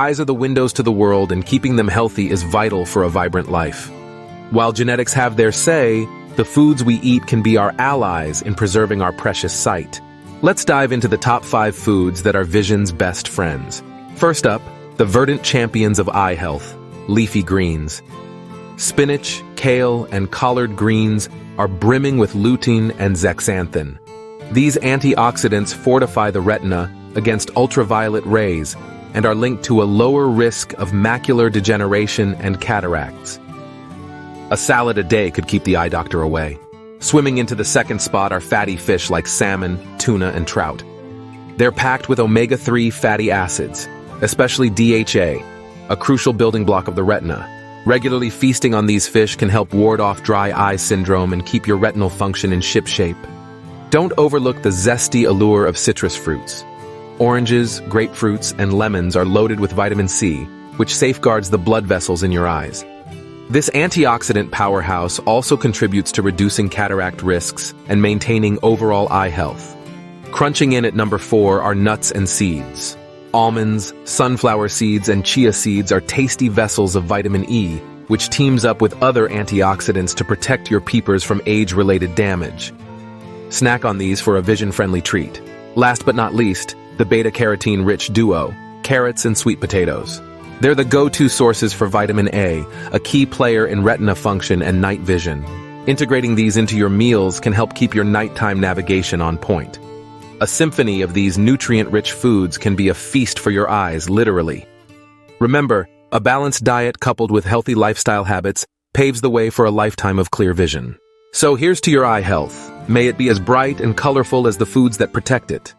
Eyes are the windows to the world, and keeping them healthy is vital for a vibrant life. While genetics have their say, the foods we eat can be our allies in preserving our precious sight. Let's dive into the top 5 foods that are vision's best friends. First up, the verdant champions of eye health, leafy greens. Spinach, kale, and collard greens are brimming with lutein and zeaxanthin. These antioxidants fortify the retina against ultraviolet rays and are linked to a lower risk of macular degeneration and cataracts. A salad a day could keep the eye doctor away. Swimming into the second spot are fatty fish like salmon, tuna, and trout. They're packed with omega-3 fatty acids, especially DHA, a crucial building block of the retina. Regularly feasting on these fish can help ward off dry eye syndrome and keep your retinal function in shipshape. Don't overlook the zesty allure of citrus fruits. Oranges, grapefruits, and lemons are loaded with vitamin C, which safeguards the blood vessels in your eyes. This antioxidant powerhouse also contributes to reducing cataract risks and maintaining overall eye health. Crunching in at number 4 are nuts and seeds. Almonds, sunflower seeds, and chia seeds are tasty vessels of vitamin E, which teams up with other antioxidants to protect your peepers from age-related damage. Snack on these for a vision-friendly treat. Last but not least, the beta-carotene-rich duo, carrots and sweet potatoes. They're the go-to sources for vitamin A key player in retina function and night vision. Integrating these into your meals can help keep your nighttime navigation on point. A symphony of these nutrient-rich foods can be a feast for your eyes, literally. Remember, a balanced diet coupled with healthy lifestyle habits paves the way for a lifetime of clear vision. So here's to your eye health. May it be as bright and colorful as the foods that protect it.